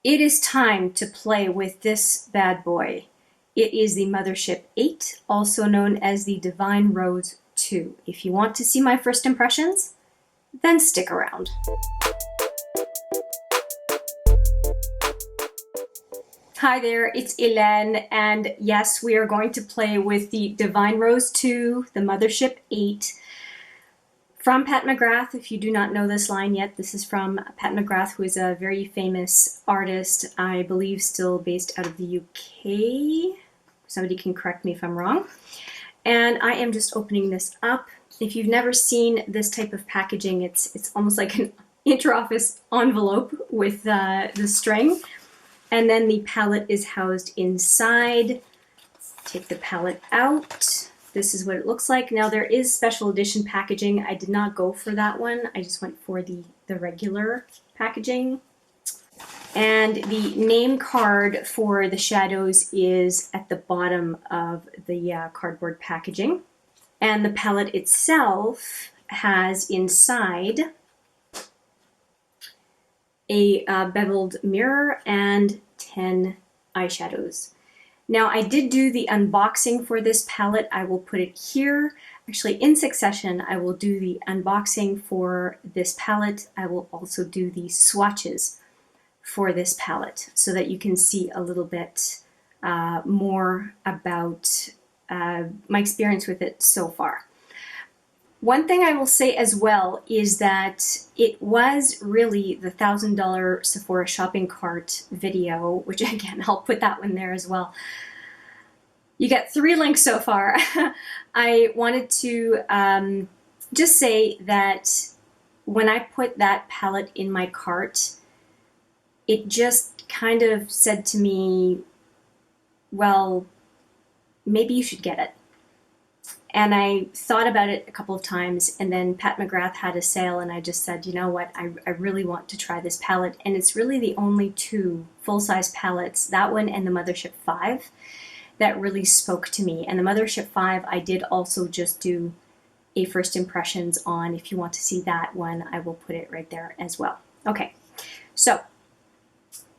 It is time to play with this bad boy. It is the Mothership VIII, also known as the Divine Rose II. If you want to see my first impressions, then stick around. Hi there, it's Hélène, and yes, we are going to play with the Divine Rose II, the Mothership VIII, from Pat McGrath. If you do not know this line yet, this is from Pat McGrath, who is a very famous artist, I believe still based out of the UK. Somebody can correct me if I'm wrong. And I am just opening this up. If you've never seen this type of packaging, it's almost like an inter-office envelope with the string. And then the palette is housed inside. Take the palette out. This is what it looks like. Now there is special edition packaging. I did not go for that one. I just went for the regular packaging. And the name card for the shadows is at the bottom of the cardboard packaging. And the palette itself has inside a beveled mirror and 10 eyeshadows. Now I did do the unboxing for this palette. I will put it here. Actually, in succession, I will do the unboxing for this palette. I will also do the swatches for this palette so that you can see a little bit more about my experience with it so far. One thing I will say as well is that it was really the $1,000 Sephora shopping cart video, which again, I'll put that one there as well. You get 3 links so far. I wanted to just say that when I put that palette in my cart, it just kind of said to me, well, maybe you should get it. And I thought about it a couple of times, and then Pat McGrath had a sale, and I just said, you know what, I really want to try this palette. And it's really the only 2 full-size palettes, that one and the Mothership VIII, that really spoke to me. And the Mothership VIII, I did also just do a first impressions on. If you want to see that one, I will put it right there as well. Okay, so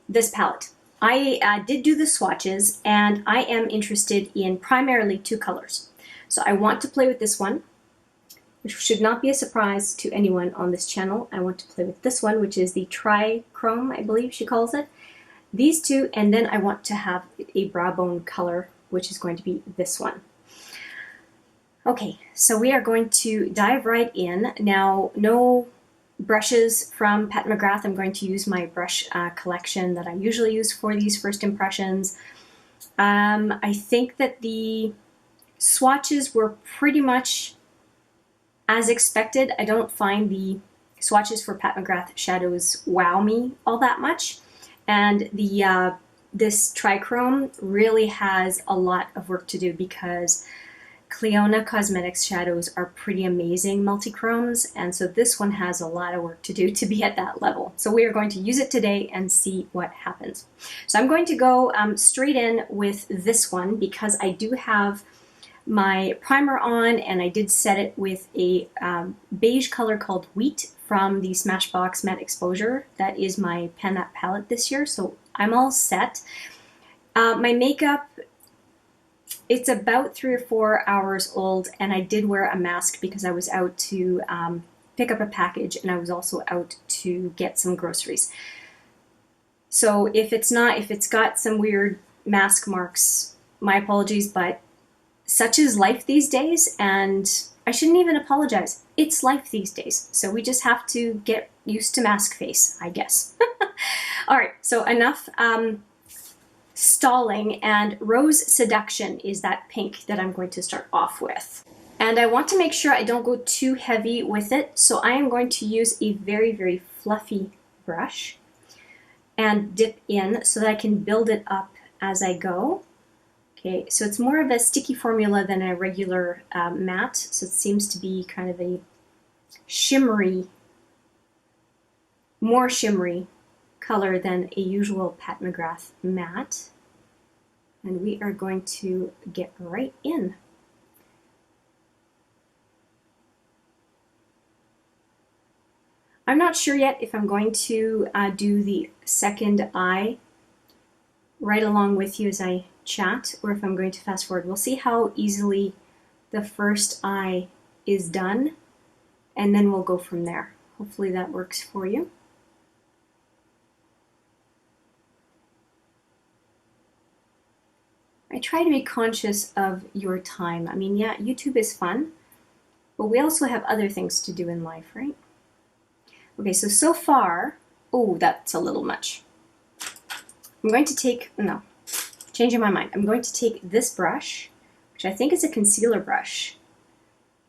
this palette. I did do the swatches, and I am interested in primarily 2 colors. So I want to play with this one, which should not be a surprise to anyone on this channel. I want to play with this one, which is the trichrome, I believe she calls it. These 2, and then I want to have a brow bone color, which is going to be this one. Okay, so we are going to dive right in. Now, no brushes from Pat McGrath. I'm going to use my brush collection that I usually use for these first impressions. I think that the swatches were pretty much as expected. I don't find the swatches for Pat McGrath shadows wow me all that much. And the this trichrome really has a lot of work to do because Clionadh Cosmetics shadows are pretty amazing multichromes, and so this one has a lot of work to do to be at that level. So we are going to use it today and see what happens. So I'm going to go straight in with this one because I do have my primer on, and I did set it with a beige color called Wheat from the Smashbox Matte Exposure. That is my Pan That palette this year, so I'm all set. My makeup, it's about 3 or 4 hours old, and I did wear a mask because I was out to pick up a package, and I was also out to get some groceries. So if it's got some weird mask marks, my apologies, but such is life these days, and I shouldn't even apologize. It's life these days, so we just have to get used to mask face, I guess. All right, so enough stalling, and Rose Seduction is that pink that I'm going to start off with. And I want to make sure I don't go too heavy with it, so I am going to use a very, very fluffy brush and dip in so that I can build it up as I go. Okay, so it's more of a sticky formula than a regular matte, so it seems to be kind of a shimmery, more shimmery color than a usual Pat McGrath matte. And we are going to get right in. I'm not sure yet if I'm going to do the second eye right along with you as I chat, or if I'm going to fast forward. We'll see how easily the first eye is done, and then we'll go from there. Hopefully that works for you. I try to be conscious of your time. I mean, yeah, YouTube is fun, but we also have other things to do in life, right? Okay, so far, oh, that's a little much. I'm going to take, no, changing my mind. I'm going to take this brush, which I think is a concealer brush.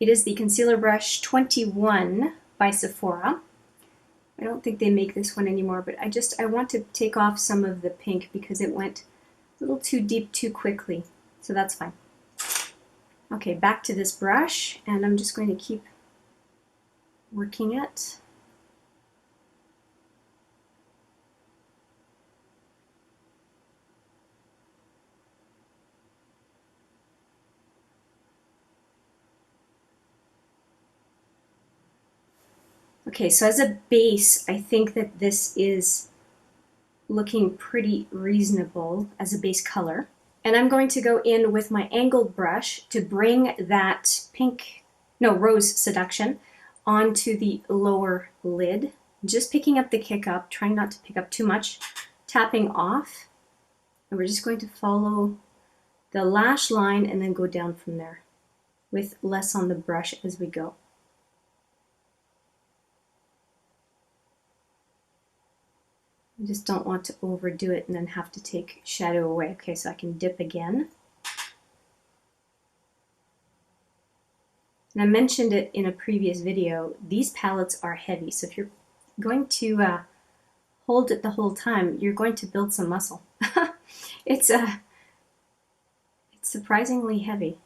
It is the Concealer Brush 21 by Sephora. I don't think they make this one anymore, but I want to take off some of the pink because it went a little too deep too quickly, so that's fine. Okay, back to this brush, and I'm just going to keep working it. Okay, so as a base, I think that this is looking pretty reasonable as a base color. And I'm going to go in with my angled brush to bring that rose Seduction onto the lower lid. Just picking up the kick up, trying not to pick up too much, tapping off. And we're just going to follow the lash line and then go down from there with less on the brush as we go. I just don't want to overdo it and then have to take shadow away. Okay, so I can dip again. And I mentioned it in a previous video, these palettes are heavy, so if you're going to hold it the whole time, you're going to build some muscle. It's surprisingly heavy.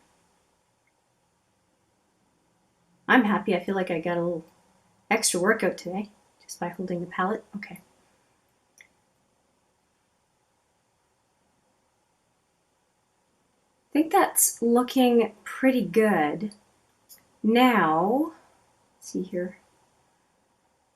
I'm happy. I feel like I got a little extra workout today just by holding the palette. Okay. I think that's looking pretty good. Now, let's see here.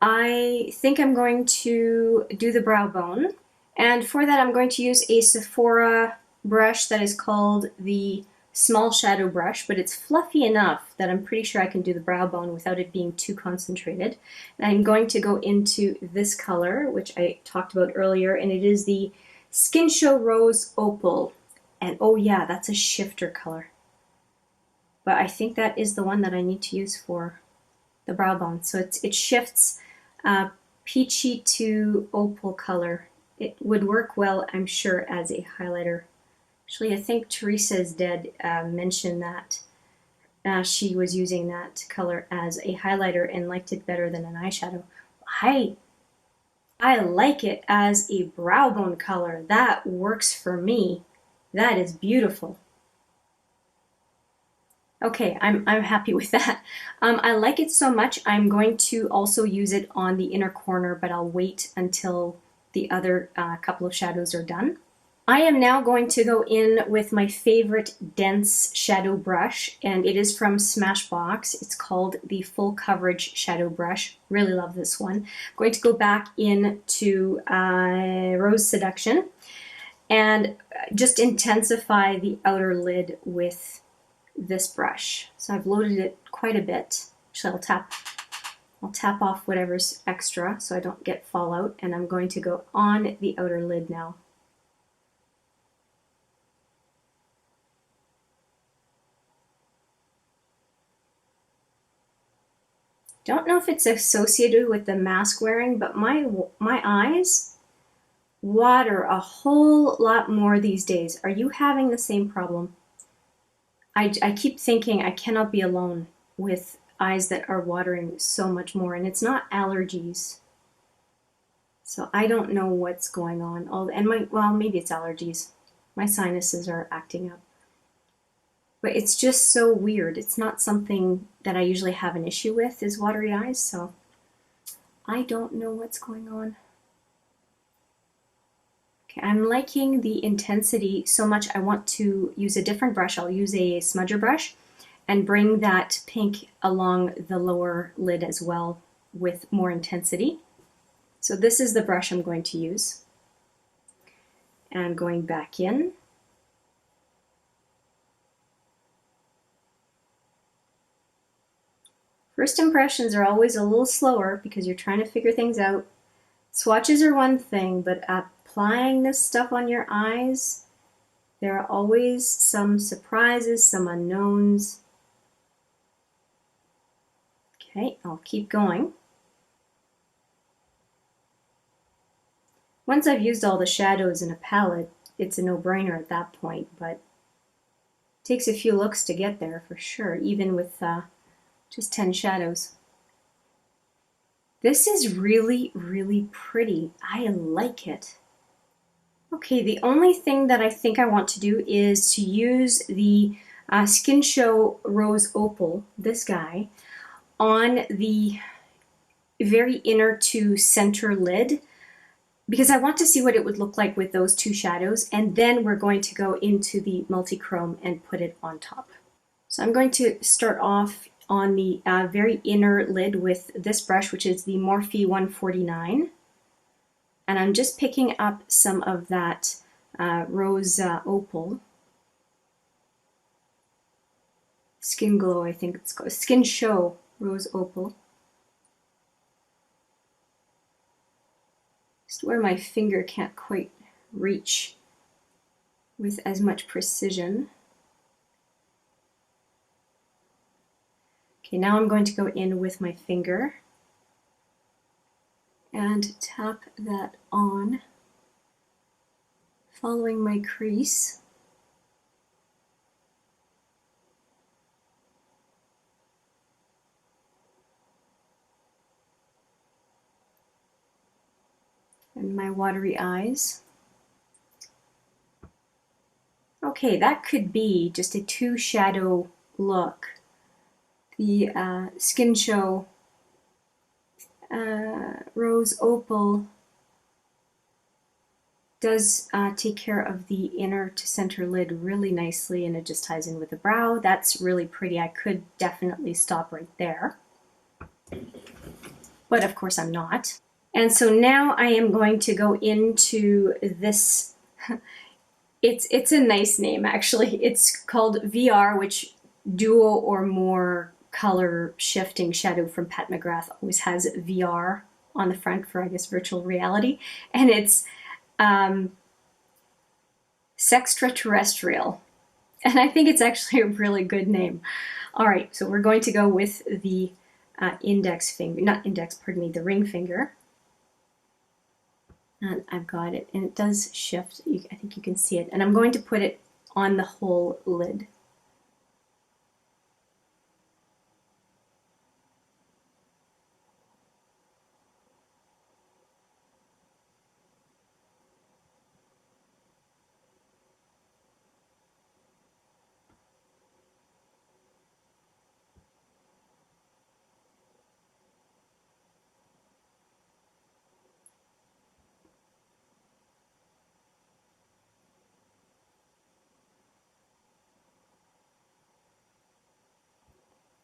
I think I'm going to do the brow bone. And for that, I'm going to use a Sephora brush that is called the Small Shadow Brush, but it's fluffy enough that I'm pretty sure I can do the brow bone without it being too concentrated. And I'm going to go into this color, which I talked about earlier, and it is the Skin Show Rose Opal. And oh yeah, that's a shifter color. But I think that is the one that I need to use for the brow bone. So it shifts peachy to opal color. It would work well, I'm sure, as a highlighter. Actually, I think Teresa is Dead mentioned that she was using that color as a highlighter and liked it better than an eyeshadow. I like it as a brow bone color. That works for me. That is beautiful. Okay, I'm happy with that. I like it so much, I'm going to also use it on the inner corner, but I'll wait until the other couple of shadows are done. I am now going to go in with my favorite dense shadow brush, and it is from Smashbox. It's called the Full Coverage Shadow Brush. Really love this one. I'm going to go back into Rose Seduction and just intensify the outer lid with this brush. So I've loaded it quite a bit. Actually, I'll tap off whatever's extra so I don't get fallout, and I'm going to go on the outer lid now. Don't know if it's associated with the mask wearing, but my eyes water a whole lot more these days. Are you having the same problem? I keep thinking I cannot be alone with eyes that are watering so much more, and it's not allergies. So I don't know what's going on. Well, maybe it's allergies. My sinuses are acting up. But it's just so weird. It's not something that I usually have an issue with, is watery eyes, so I don't know what's going on. Okay, I'm liking the intensity so much I want to use a different brush. I'll use a smudger brush and bring that pink along the lower lid as well with more intensity. So this is the brush I'm going to use. And going back in. First impressions are always a little slower because you're trying to figure things out. Swatches are one thing, but applying this stuff on your eyes, there are always some surprises, some unknowns. Okay, I'll keep going. Once I've used all the shadows in a palette, it's a no-brainer at that point, but it takes a few looks to get there for sure, even with just 10 shadows. This is really, really pretty. I like it. Okay, the only thing that I think I want to do is to use the Skin Show Rose Opal, this guy, on the very inner to center lid, because I want to see what it would look like with those two shadows, and then we're going to go into the multichrome and put it on top. So I'm going to start off on the very inner lid with this brush, which is the Morphe 149. And I'm just picking up some of that rose opal. Skin Glow, I think it's called. Skin Show Rose Opal. Just where my finger can't quite reach with as much precision. Okay, now I'm going to go in with my finger and tap that on, following my crease. And my watery eyes. Okay, that could be just a two shadow look. The Skin Show Rose Opal does take care of the inner to center lid really nicely, and it just ties in with the brow. That's really pretty. I could definitely stop right there, but of course I'm not. And so now I am going to go into this. It's a nice name, actually. It's called VR, which duo or more color shifting shadow from Pat McGrath always has VR on the front for, I guess, virtual reality. And it's Sextraterrestrial. And I think it's actually a really good name. All right, so we're going to go with the index finger, not index, pardon me, the ring finger. And I've got it, and it does shift. I think you can see it. And I'm going to put it on the whole lid.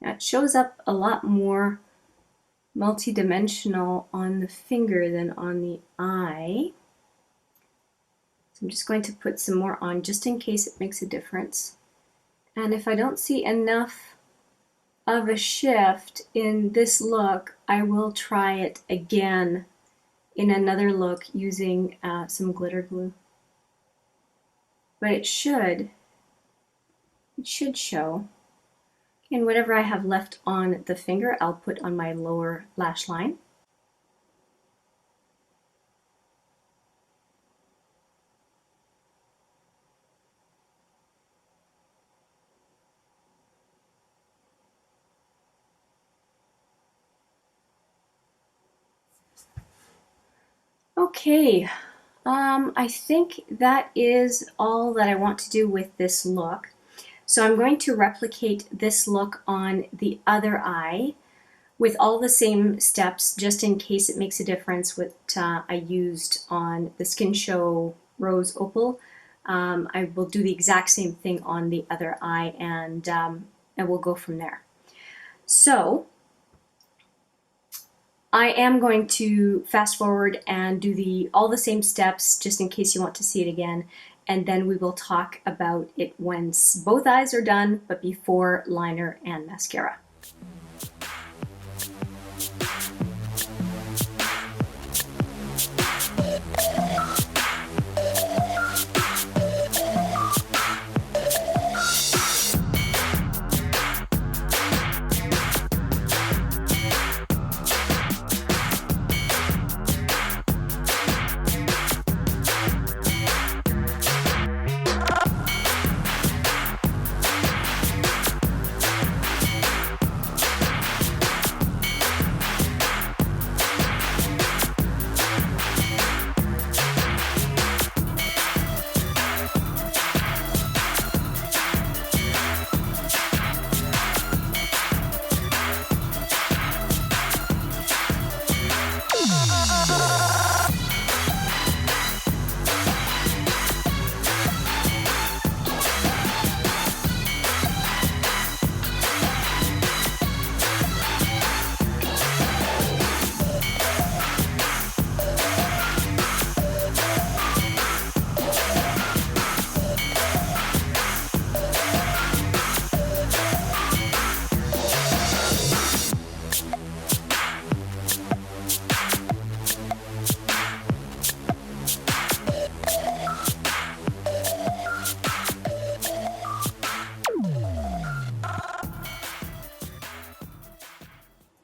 Now it shows up a lot more multi-dimensional on the finger than on the eye. So I'm just going to put some more on just in case it makes a difference. And if I don't see enough of a shift in this look, I will try it again in another look using some glitter glue. But it should show. And whatever I have left on the finger, I'll put on my lower lash line. Okay, I think that is all that I want to do with this look. So I'm going to replicate this look on the other eye with all the same steps, just in case it makes a difference what I used on the Skin Show Rose Opal. I will do the exact same thing on the other eye, and we'll go from there. So I am going to fast forward and do all the same steps just in case you want to see it again, and then we will talk about it once both eyes are done, but before liner and mascara.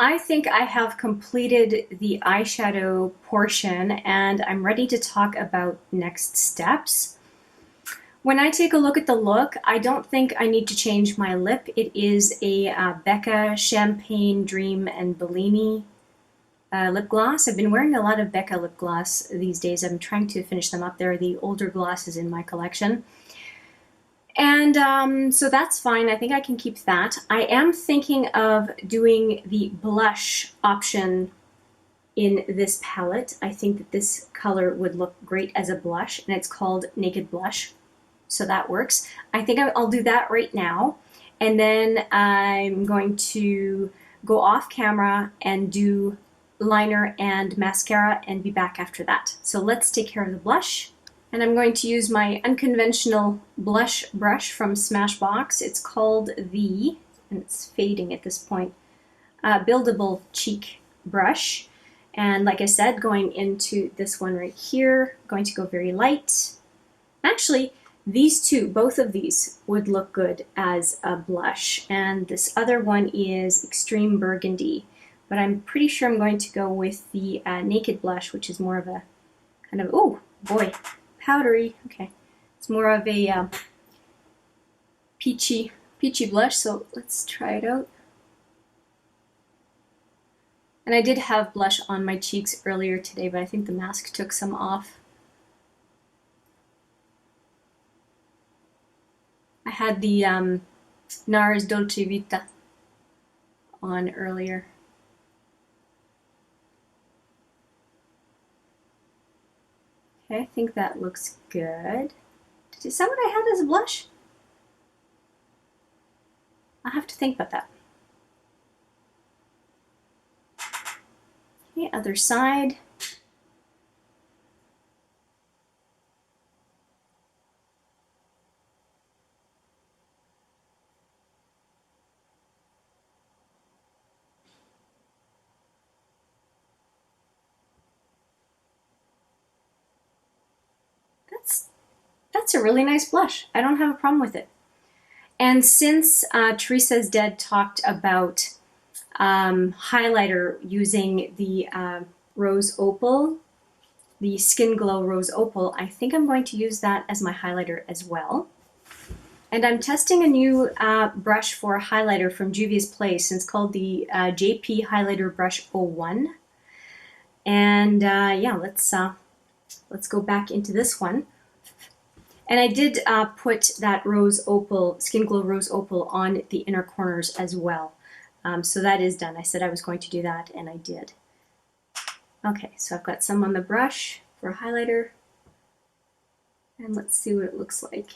I think I have completed the eyeshadow portion and I'm ready to talk about next steps. When I take a look at the look, I don't think I need to change my lip. It is a Becca Champagne Dream and Bellini lip gloss. I've been wearing a lot of Becca lip gloss these days. I'm trying to finish them up. They're the older glosses in my collection. And so that's fine. I think I can keep that. I am thinking of doing the blush option in this palette. I think that this color would look great as a blush, and it's called Naked Blush. So that works. I think I'll do that right now. And then I'm going to go off camera and do liner and mascara and be back after that. So let's take care of the blush. And I'm going to use my unconventional blush brush from Smashbox. It's called and it's fading at this point, Buildable Cheek Brush. And like I said, going into this one right here, going to go very light. Actually, these two, both of these would look good as a blush. And this other one is Extreme Burgundy. But I'm pretty sure I'm going to go with the Naked Blush, which is more of a kind of, oh boy, powdery. Okay, it's more of a peachy blush, so let's try it out. And I did have blush on my cheeks earlier today, but I think the mask took some off. I had the NARS Dolce Vita on earlier. Okay, I think that looks good. Is that what I had as a blush? I'll have to think about that. Okay, other side. That's a really nice blush. I don't have a problem with it. And since Teresa's Dead talked about highlighter using the Rose Opal, the Skin Glow Rose Opal, I think I'm going to use that as my highlighter as well. And I'm testing a new brush for highlighter from Juvia's Place. It's called the JP Highlighter Brush 01. And yeah, let's go back into this one. And I did put that Rose Opal, Skin Glow Rose Opal on the inner corners as well. So that is done. I said I was going to do that, and I did. Okay, so I've got some on the brush for a highlighter. And let's see what it looks like.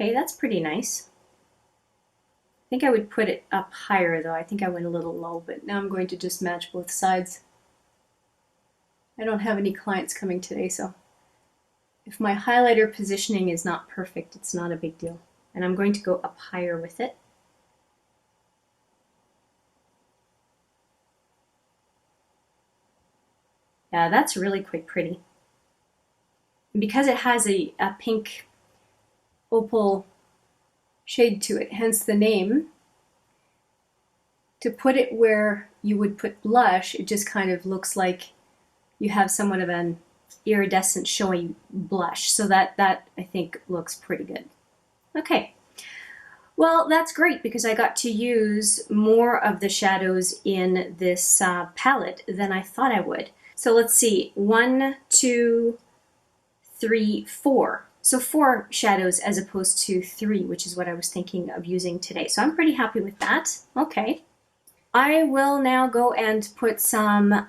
Okay, that's pretty nice. I think I would put it up higher though. I think I went a little low, but now I'm going to just match both sides. I don't have any clients coming today, so if my highlighter positioning is not perfect, it's not a big deal. And I'm going to go up higher with it. Yeah, that's really quite pretty. And because it has a pink opal shade to it, hence the name, to put it where you would put blush, it just kind of looks like you have somewhat of an iridescent showy blush. So that I think looks pretty good. Okay. Well, that's great because I got to use more of the shadows in this palette than I thought I would. So let's see, 1, 2, 3, 4. So 4 shadows as opposed to 3, which is what I was thinking of using today. So I'm pretty happy with that. Okay. I will now go and put some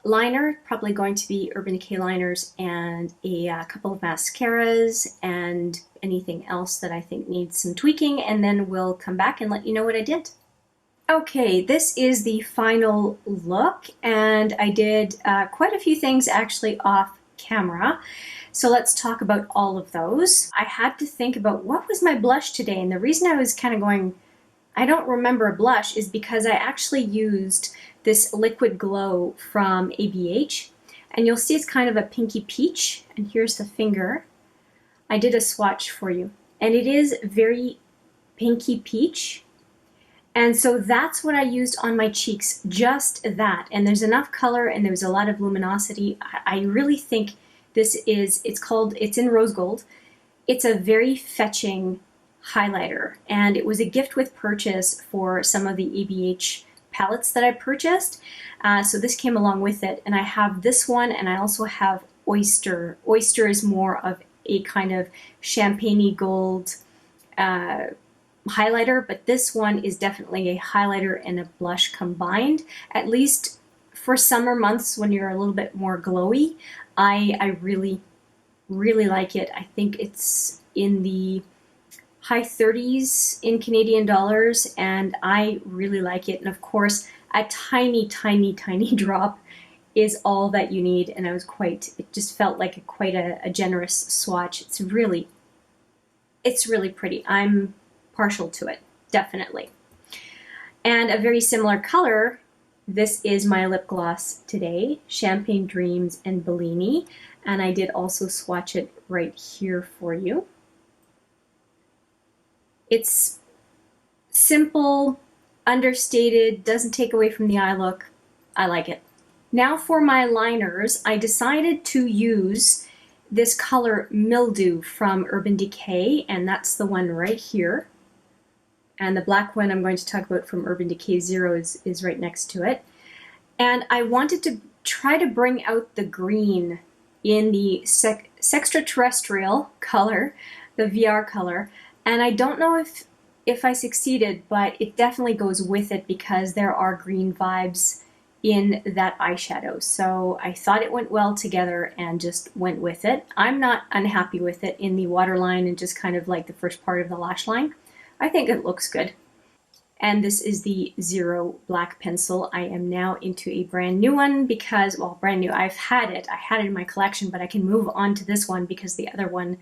liner, probably going to be Urban Decay liners, and a couple of mascaras and anything else that I think needs some tweaking, and then we'll come back and let you know what I did. Okay, this is the final look, and I did quite a few things actually off camera. So let's talk about all of those. I had to think about what was my blush today, and the reason I was kind of going, I don't remember a blush, is because I actually used this liquid glow from ABH, and you'll see it's kind of a pinky peach, and here's the finger. I did a swatch for you, and it is very pinky peach, and so that's what I used on my cheeks, just that, and there's enough color and there's a lot of luminosity. I really think this is, it's in rose gold. It's a very fetching highlighter, and it was a gift with purchase for some of the ABH palettes that I purchased. So this came along with it, and I have this one, and I also have Oyster. Oyster is more of a kind of champagne-y gold highlighter, but this one is definitely a highlighter and a blush combined. At least for summer months when you're a little bit more glowy, I really, really like it. I think it's in the high 30s in Canadian dollars, and I really like it. And of course, a tiny, tiny, tiny drop is all that you need, and it just felt like quite a generous swatch. It's really pretty. I'm partial to it, definitely. And a very similar color, this is my lip gloss today, Champagne Dreams and Bellini, and I did also swatch it right here for you. It's simple, understated, doesn't take away from the eye look. I like it. Now for my liners, I decided to use this color Mildew from Urban Decay, and that's the one right here. And the black one I'm going to talk about from Urban Decay Zero is right next to it. And I wanted to try to bring out the green in the Sextraterrestrial color, the VR color. And I don't know if I succeeded, but it definitely goes with it because there are green vibes in that eyeshadow. So I thought it went well together and just went with it. I'm not unhappy with it in the waterline and just kind of like the first part of the lash line. I think it looks good. And this is the Zero black pencil. I am now into a brand new one because, well, brand new, I had it in my collection, but I can move on to this one because the other one,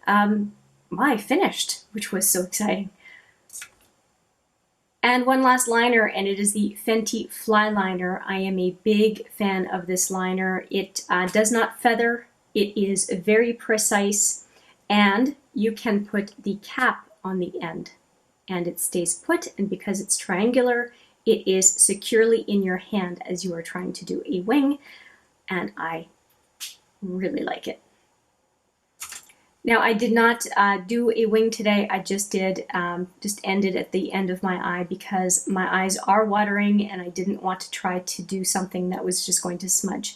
I finished, which was so exciting. And one last liner, and it is the Fenty Fly Liner. I am a big fan of this liner. It does not feather. It is very precise, and you can put the cap on the end, and it stays put, and because it's triangular, it is securely in your hand as you are trying to do a wing, and I really like it. Now, I did not do a wing today. I just ended at the end of my eye because my eyes are watering and I didn't want to try to do something that was just going to smudge.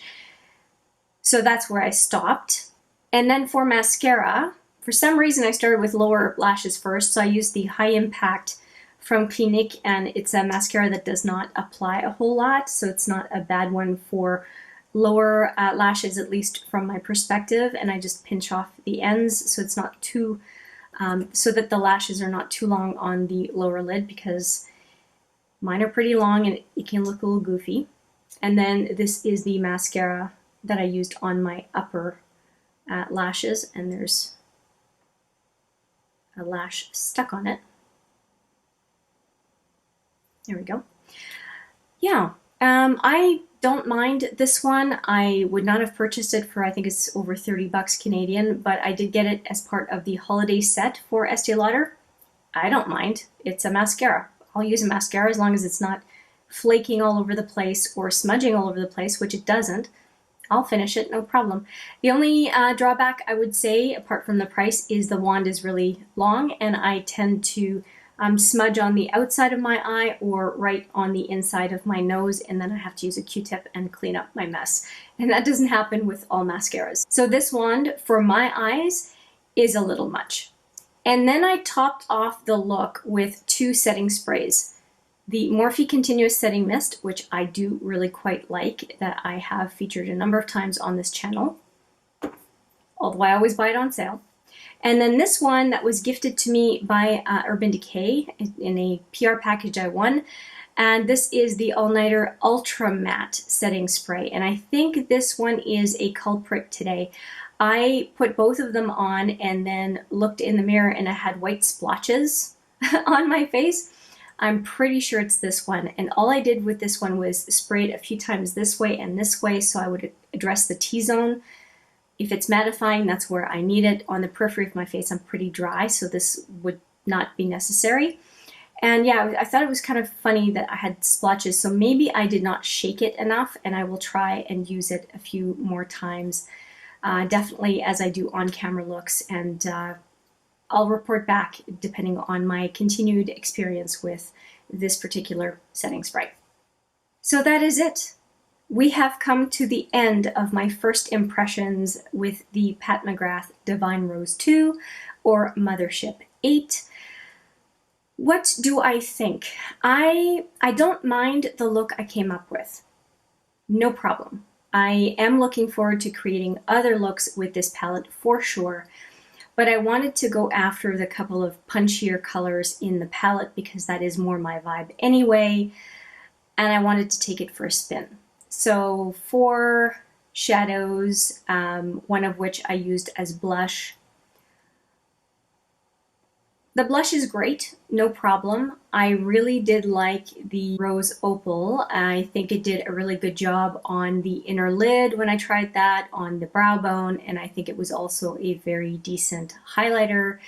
So that's where I stopped. And then for mascara, for some reason I started with lower lashes first. So I used the High Impact from Clinique, and it's a mascara that does not apply a whole lot. So it's not a bad one for lower lashes, at least from my perspective, and I just pinch off the ends so it's not too so that the lashes are not too long on the lower lid, because mine are pretty long and it can look a little goofy. And then this is the mascara that I used on my upper lashes, and there's a lash stuck on it. There we go. Yeah, I don't mind this one. I would not have purchased it for, I think it's over 30 bucks Canadian, but I did get it as part of the holiday set for Estee Lauder. I don't mind. It's a mascara. I'll use a mascara as long as it's not flaking all over the place or smudging all over the place, which it doesn't. I'll finish it, no problem. The only drawback I would say, apart from the price, is the wand is really long, and I tend to smudge on the outside of my eye or right on the inside of my nose, and then I have to use a Q-tip and clean up my mess. And that doesn't happen with all mascaras. So this wand, for my eyes, is a little much. And then I topped off the look with 2 setting sprays. The Morphe Continuous Setting Mist, which I do really quite like, that I have featured a number of times on this channel, although I always buy it on sale. And then this one that was gifted to me by Urban Decay in a PR package I won. And this is the All Nighter Ultra Matte Setting Spray. And I think this one is a culprit today. I put both of them on and then looked in the mirror and I had white splotches on my face. I'm pretty sure it's this one. And all I did with this one was spray it a few times this way and this way, so I would address the T-zone. If it's mattifying, that's where I need it. On the periphery of my face, I'm pretty dry, so this would not be necessary. And yeah, I thought it was kind of funny that I had splotches, so maybe I did not shake it enough, and I will try and use it a few more times, definitely as I do on-camera looks, and I'll report back depending on my continued experience with this particular setting spray. So that is it. We have come to the end of my first impressions with the Pat McGrath Divine Rose 2 or Mothership VIII. What do I think? I don't mind the look I came up with. No problem. I am looking forward to creating other looks with this palette for sure, but I wanted to go after the couple of punchier colors in the palette because that is more my vibe anyway, and I wanted to take it for a spin. So 4 shadows, one of which I used as blush. The blush is great, no problem. I really did like the Rose Opal. I think it did a really good job on the inner lid when I tried that, on the brow bone, and I think it was also a very decent highlighter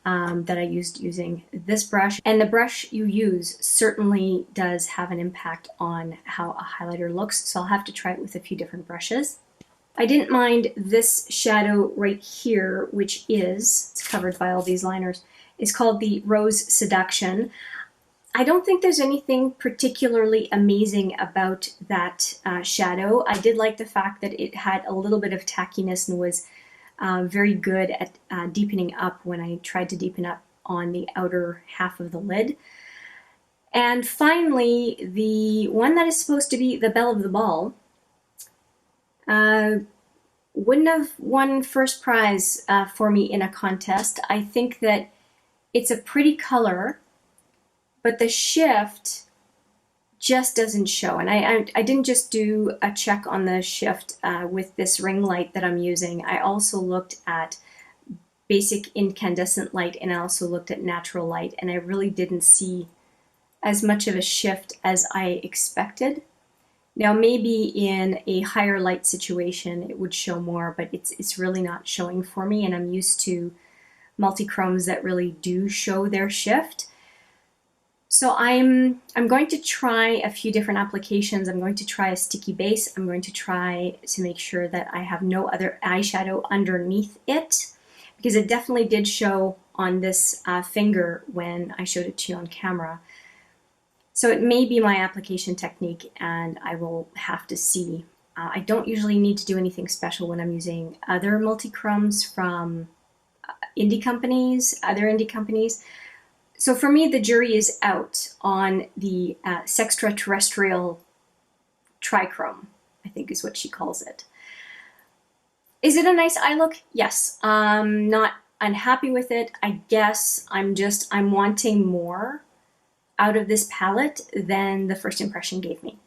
that I used using this brush. And the brush you use certainly does have an impact on how a highlighter looks, so I'll have to try it with a few different brushes. I didn't mind this shadow right here, which it's covered by all these liners. It's called the Rose Seduction. I don't think there's anything particularly amazing about that shadow. I did like the fact that it had a little bit of tackiness and was very good at deepening up when I tried to deepen up on the outer half of the lid. And finally, the one that is supposed to be the belle of the ball wouldn't have won first prize for me in a contest. I think that it's a pretty color, but the shift just doesn't show. And I didn't just do a check on the shift with this ring light that I'm using. I also looked at basic incandescent light, and I also looked at natural light, and I really didn't see as much of a shift as I expected. Now maybe in a higher light situation it would show more, but it's really not showing for me, and I'm used to multichromes that really do show their shift. So I'm going to try a few different applications. I'm going to try a sticky base. I'm going to try to make sure that I have no other eyeshadow underneath it, because it definitely did show on this finger when I showed it to you on camera. So it may be my application technique, and I will have to see. I don't usually need to do anything special when I'm using other multichromes from other indie companies. So for me, the jury is out on the Sextraterrestrial Trichrome, I think is what she calls it. Is it a nice eye look? Yes. Not unhappy with it. I guess I'm wanting more out of this palette than the first impression gave me.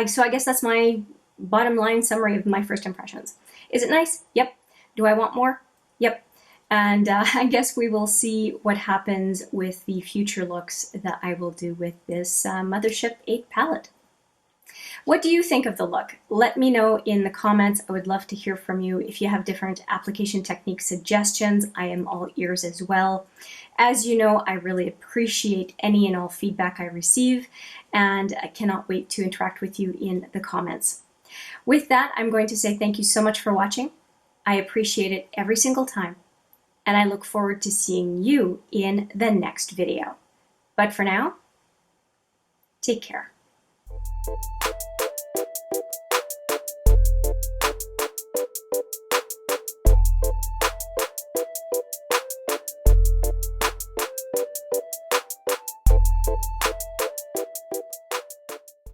So I guess that's my bottom line summary of my first impressions. Is it nice? Yep. Do I want more? Yep. And I guess we will see what happens with the future looks that I will do with this Mothership VIII palette. What do you think of the look? Let me know in the comments. I would love to hear from you. If you have different application technique suggestions, I am all ears as well. As you know, I really appreciate any and all feedback I receive, and I cannot wait to interact with you in the comments. With that, I'm going to say thank you so much for watching. I appreciate it every single time, and I look forward to seeing you in the next video. But for now, take care.